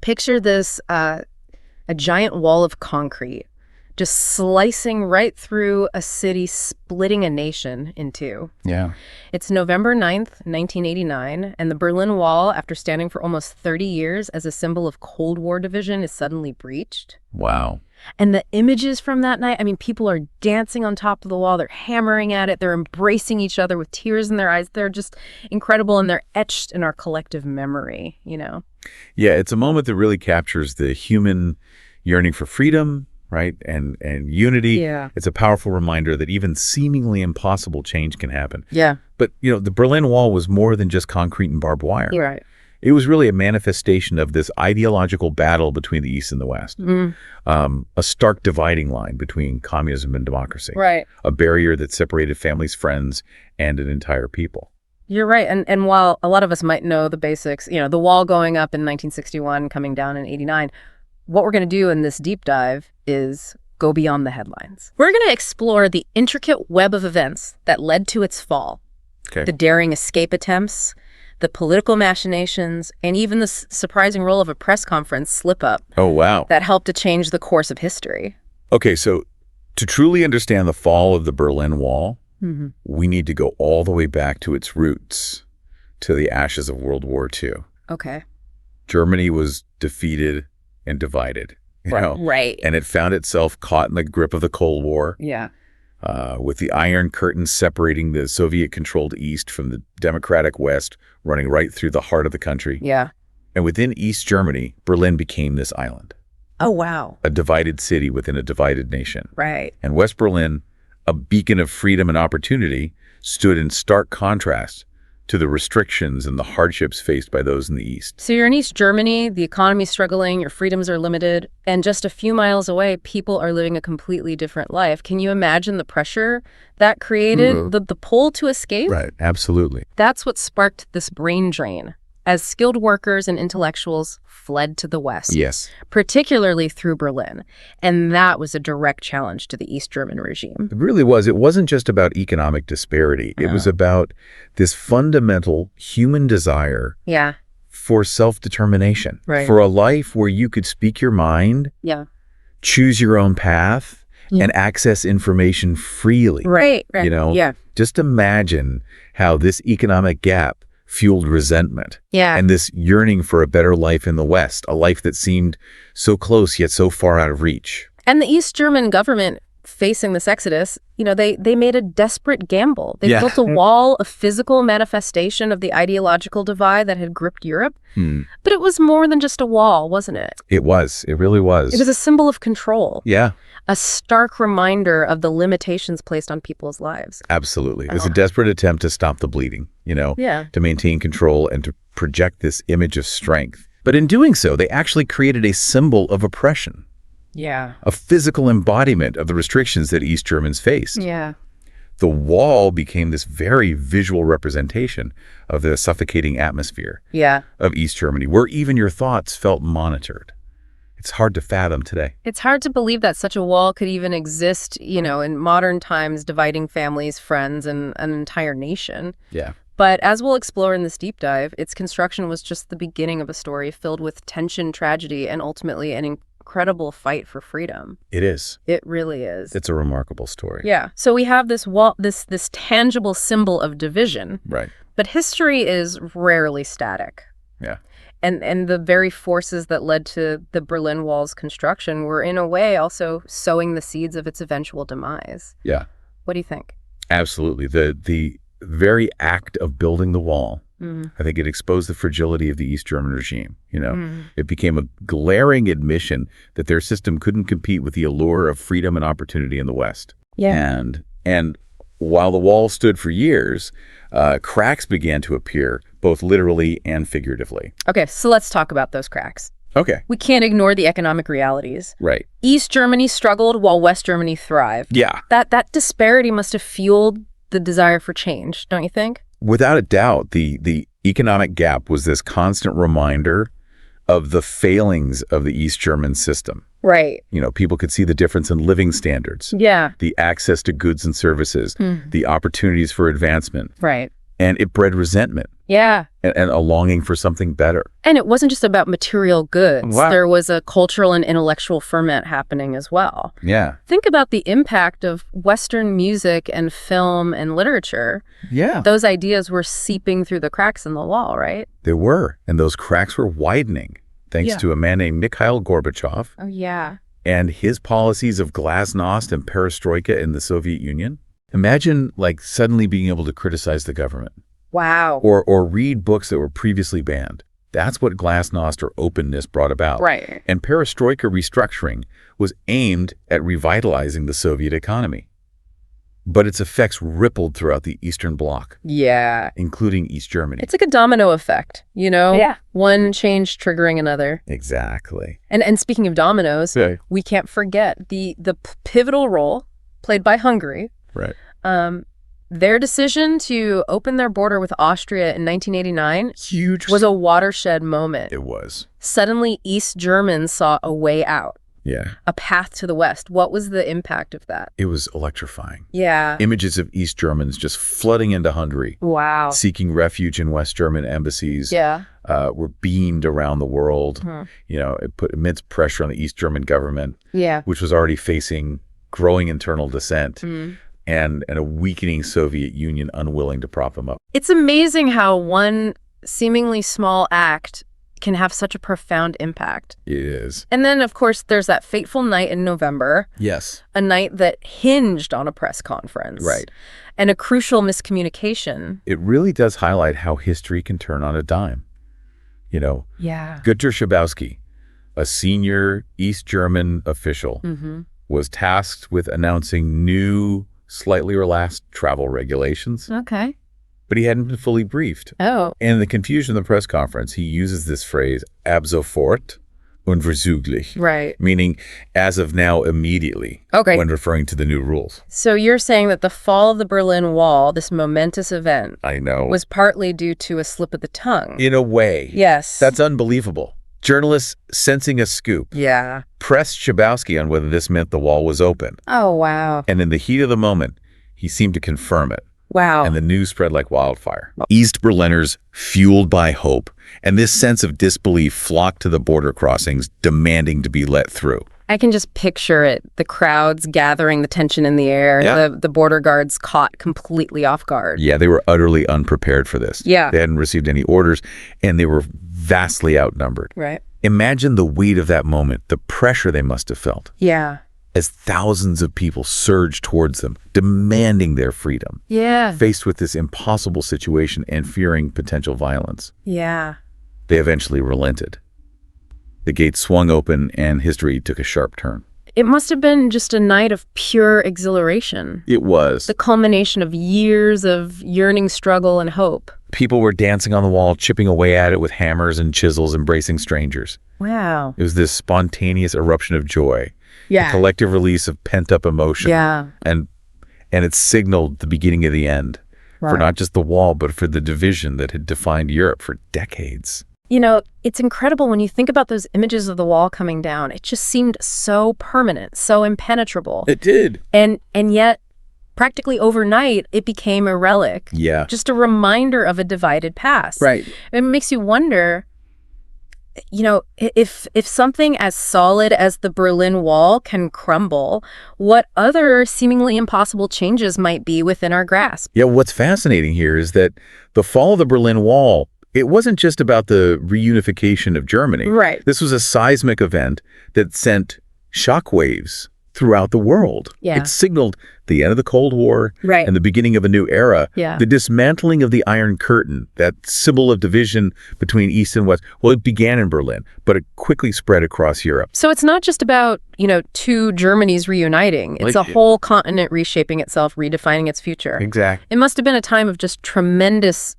Picture this, a giant wall of concrete just slicing right through a city, splitting a nation in two. Yeah. It's November 9th, 1989, and the Berlin Wall, after standing for almost 30 years as a symbol of Cold War division, is suddenly breached. Wow. And the images from that night, I mean, people are dancing on top of the wall. They're hammering at it. They're embracing each other with tears in their eyes. They're just incredible, and they're etched in our collective memory, you know? Yeah, it's a moment that really captures the human yearning for freedom, right, and unity. Yeah. It's a powerful reminder that even seemingly impossible change can happen. Yeah. But, the Berlin Wall was more than just concrete and barbed wire. You're right. It was really a manifestation of this ideological battle between the East and the West. A stark dividing line between communism and democracy. Right. A barrier that separated families, friends, and an entire people. You're right. And while a lot of us might know the basics, the wall going up in 1961, coming down in 89, what we're going to do in this deep dive is go beyond the headlines. We're going to explore the intricate web of events that led to its fall. Okay. The daring escape attempts, the political machinations, and even the surprising role of a press conference slip-up. Oh, wow. That helped to change the course of history. Okay, so to truly understand the fall of the Berlin Wall, we need to go all the way back to its roots, to the ashes of World War II. Okay. Germany was defeated and divided, Right. and it found itself caught in the grip of the Cold War. Yeah. With the Iron Curtain separating the Soviet-controlled East from the democratic West, running right through the heart of the country. Yeah. And within East Germany, Berlin became this island, Oh, wow. a divided city within a divided nation. Right. And West Berlin, a beacon of freedom and opportunity, stood in stark contrast to the restrictions and the hardships faced by those in the East. So you're in East Germany, the economy's struggling, your freedoms are limited, and just a few miles away, people are living a completely different life. Can you imagine the pressure that created, the pull to escape? Right, absolutely. That's what sparked this brain drain, as skilled workers and intellectuals fled to the West. Yes. Particularly through Berlin. And that was a direct challenge to the East German regime. It really was. It wasn't just about economic disparity. It was about this fundamental human desire Yeah. for self-determination, Right. for a life where you could speak your mind, Yeah. choose your own path, and access information freely. Right. Yeah. Just imagine how this economic gap fueled resentment Yeah. and this yearning for a better life in the West, a life that seemed so close yet so far out of reach. And the East German government, facing this exodus, they made a desperate gamble. They built a wall, a physical manifestation of the ideological divide that had gripped Europe. But it was more than just a wall, wasn't it? It was. It really was. It was a symbol of control. Yeah, A stark reminder of the limitations placed on people's lives. absolutely. It was a desperate attempt to stop the bleeding, Yeah. to maintain control and to project this image of strength. But in doing so, they actually created a symbol of oppression, Yeah. a physical embodiment of the restrictions that East Germans faced. Yeah. The wall became this very visual representation of the suffocating atmosphere Yeah. of East Germany, where even your thoughts felt monitored. It's hard to fathom today. It's hard to believe that such a wall could even exist, in modern times, dividing families, friends, and an entire nation. Yeah. But as we'll explore in this deep dive, its construction was just the beginning of a story filled with tension, tragedy, and ultimately an incredible fight for freedom. It is. It really is. It's a remarkable story. Yeah. So we have this wall, this tangible symbol of division, Right. but history is rarely static. Yeah. And the very forces that led to the Berlin Wall's construction were, in a way, also sowing the seeds of its eventual demise. Yeah. What do you think? Absolutely. The very act of building the wall, I think it exposed the fragility of the East German regime. It became a glaring admission that their system couldn't compete with the allure of freedom and opportunity in the West. Yeah. And while the wall stood for years, cracks began to appear, both literally and figuratively. Okay, so let's talk about those cracks. Okay. We can't ignore the economic realities. Right. East Germany struggled while West Germany thrived. Yeah. That disparity must have fueled the desire for change, don't you think? Without a doubt, the economic gap was this constant reminder of the failings of the East German system. Right. People could see the difference in living standards, Yeah. the access to goods and services, the opportunities for advancement, Right. and it bred resentment. Yeah. and a longing for something better. And it wasn't just about material goods. Wow. There was a cultural and intellectual ferment happening as well. Yeah. Think about the impact of Western music and film and literature. Yeah. Those ideas were seeping through the cracks in the wall, right? They were. And those cracks were widening thanks Yeah. to a man named Mikhail Gorbachev Oh, yeah. and his policies of glasnost and perestroika in the Soviet Union. Imagine like suddenly being able to criticize the government Wow. or read books that were previously banned. That's what glasnost or openness brought about. Right. And perestroika restructuring was aimed at revitalizing the Soviet economy. But its effects rippled throughout the Eastern Bloc, Yeah. including East Germany. It's like a domino effect, you know? Yeah. One change triggering another. Exactly. And speaking of dominoes, Yeah. we can't forget the pivotal role played by Hungary. Right. Their decision to open their border with Austria in 1989 Huge. was a watershed moment. It was. Suddenly, East Germans saw a way out, Yeah. a path to the West. What was the impact of that? It was electrifying. Yeah. Images of East Germans just flooding into Hungary, Wow. seeking refuge in West German embassies, Yeah. were beamed around the world. Hmm. You know, it put immense pressure on the East German government, Yeah. which was already facing growing internal dissent Mm. and a weakening Soviet Union unwilling to prop them up. It's amazing how one seemingly small act can have such a profound impact. It is. And then, of course, there's that fateful night in November, Yes. a night that hinged on a press conference. Right. And a crucial miscommunication. It really does highlight how history can turn on a dime. You know, Yeah. Günter Schabowski, a senior East German official, Mm-hmm. was tasked with announcing new, slightly relaxed travel regulations, Okay. but he hadn't been fully briefed. Oh. And in the confusion of the press conference, he uses this phrase, ab sofort unverzüglich, Right. meaning as of now, immediately, Okay. when referring to the new rules. So you're saying that the fall of the Berlin Wall, this momentous event, I know. was partly due to a slip of the tongue. In a way. Yes. That's unbelievable. Journalists, sensing a scoop, Yeah. pressed Schabowski on whether this meant the wall was open. Oh, wow. And in the heat of the moment, he seemed to confirm it. Wow. And the news spread like wildfire. East Berliners, fueled by hope, and this sense of disbelief flocked to the border crossings, demanding to be let through. I can just picture it. The crowds gathering, the tension in the air, Yeah. the border guards caught completely off guard. Yeah, they were utterly unprepared for this. Yeah. They hadn't received any orders, and they were vastly outnumbered. Right. Imagine the weight of that moment, the pressure they must have felt, Yeah. as thousands of people surged towards them, demanding their freedom, Yeah. faced with this impossible situation and fearing potential violence. Yeah. They eventually relented. The gates swung open, and history took a sharp turn. It must have been just a night of pure exhilaration. It was. The culmination of years of yearning struggle and hope. People were dancing on the wall, chipping away at it with hammers and chisels, embracing strangers. Wow. It was this spontaneous eruption of joy, Yeah. a collective release of pent-up emotion. Yeah. And it signaled the beginning of the end for Right. not just the wall, but for the division that had defined Europe for decades. You know, it's incredible when you think about those images of the wall coming down. It just seemed so permanent, so impenetrable. It did. And yet, practically overnight, it became a relic. Yeah. Just a reminder of a divided past. Right. It makes you wonder, you know, if something as solid as the Berlin Wall can crumble, what other seemingly impossible changes might be within our grasp. Yeah, what's fascinating here is that the fall of the Berlin Wall, it wasn't just about the reunification of Germany. Right. This was a seismic event that sent shockwaves throughout the world. Yeah. It signaled the end of the Cold War Right. and the beginning of a new era. Yeah. The dismantling of the Iron Curtain, that symbol of division between East and West, well, it began in Berlin, but it quickly spread across Europe. So it's not just about, you know, two Germanys reuniting. It's Like- a whole continent reshaping itself, redefining its future. Exactly. It must have been a time of just tremendous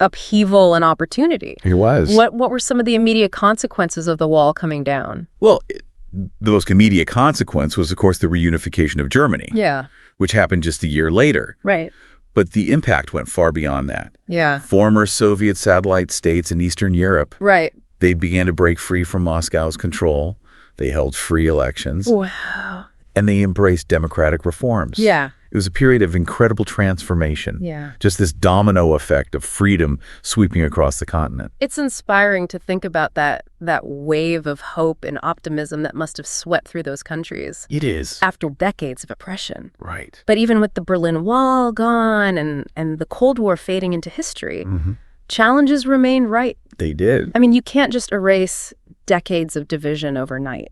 upheaval and opportunity. It was. What were some of the immediate consequences of the wall coming down? Well, the most immediate consequence was, of course, the reunification of Germany, Yeah. which happened just a year later. Right. But the impact went far beyond that. Yeah. Former Soviet satellite states in Eastern Europe, Right. they began to break free from Moscow's control. They held free elections, Wow. and they embraced democratic reforms. Yeah. It was a period of incredible transformation. Yeah. Just this domino effect of freedom sweeping across the continent. It's inspiring to think about that wave of hope and optimism that must have swept through those countries It is. after decades of oppression. Right. But even with the Berlin Wall gone and the Cold War fading into history, challenges remain, right? They did. I mean, you can't just erase decades of division overnight.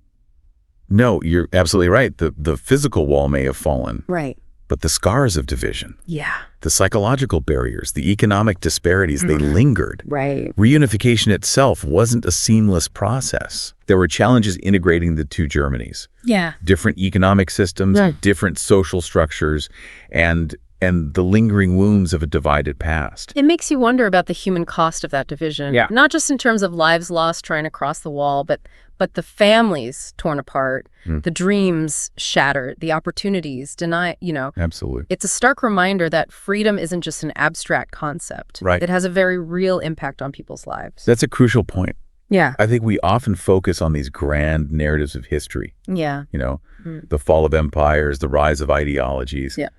No, you're absolutely right. The physical wall may have fallen, Right. but the scars of division, Yeah. the psychological barriers, the economic disparities, they lingered. Right. Reunification itself wasn't a seamless process. There were challenges integrating the two Germanys. Yeah. Different economic systems, Yeah. different social structures, and the lingering wounds of a divided past. It makes you wonder about the human cost of that division. Yeah. Not just in terms of lives lost trying to cross the wall, but the families torn apart, the dreams shattered, the opportunities denied, Absolutely. It's a stark reminder that freedom isn't just an abstract concept. Right. It has a very real impact on people's lives. That's a crucial point. Yeah. I think we often focus on these grand narratives of history, Yeah. the fall of empires, the rise of ideologies. Yeah.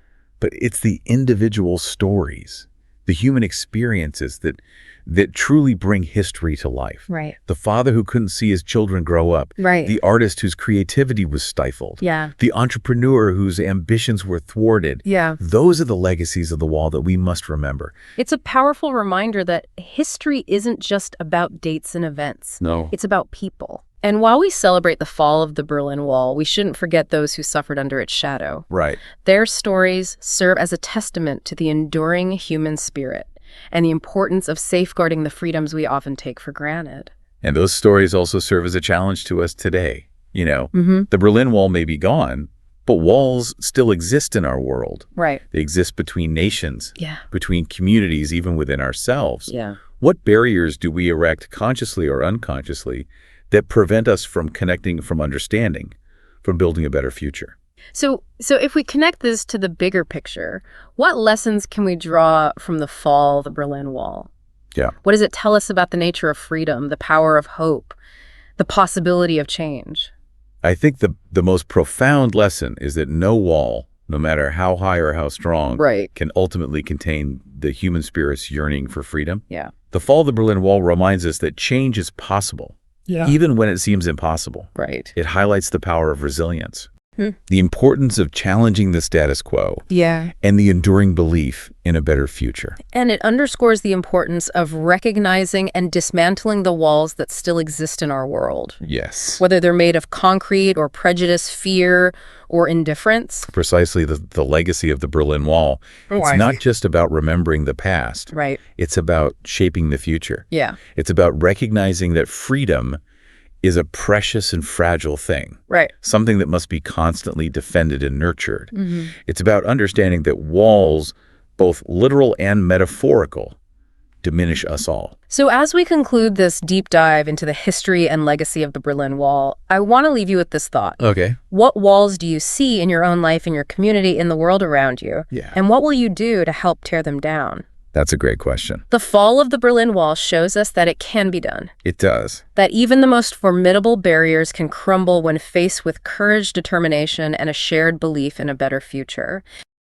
But it's the individual stories, the human experiences that truly bring history to life. Right. The father who couldn't see his children grow up. Right. The artist whose creativity was stifled. Yeah. The entrepreneur whose ambitions were thwarted. Yeah. Those are the legacies of the wall that we must remember. It's a powerful reminder that history isn't just about dates and events. No. It's about people. And while we celebrate the fall of the Berlin Wall, we shouldn't forget those who suffered under its shadow. Right. Their stories serve as a testament to the enduring human spirit and the importance of safeguarding the freedoms we often take for granted. And those stories also serve as a challenge to us today. Mm-hmm. The Berlin Wall may be gone, but walls still exist in our world. Right. They exist between nations, Yeah. between communities, even within ourselves. Yeah. What barriers do we erect consciously or unconsciously that prevent us from connecting, from understanding, from building a better future? So if we connect this to the bigger picture, what lessons can we draw from the fall of the Berlin Wall? Yeah. What does it tell us about the nature of freedom, the power of hope, the possibility of change? I think the most profound lesson is that no wall, no matter how high or how strong, Right. can ultimately contain the human spirit's yearning for freedom. Yeah. The fall of the Berlin Wall reminds us that change is possible, even when it seems impossible. Right. It highlights the power of resilience, the importance of challenging the status quo, Yeah. and the enduring belief in a better future. And it underscores the importance of recognizing and dismantling the walls that still exist in our world, Yes. whether they're made of concrete or prejudice, fear, or indifference. Precisely the legacy of the Berlin Wall. It's not just about remembering the past. Right. It's about shaping the future. Yeah. It's about recognizing that freedom is a precious and fragile thing, Right. something that must be constantly defended and nurtured. It's about understanding that walls, both literal and metaphorical, diminish us all. So as we conclude this deep dive into the history and legacy of the Berlin Wall, I want to leave you with this thought. Okay. What walls do you see in your own life, in your community, in the world around you? Yeah. And what will you do to help tear them down? That's a great question. The fall of the Berlin Wall shows us that it can be done, It does. that even the most formidable barriers can crumble when faced with courage, determination, and a shared belief in a better future.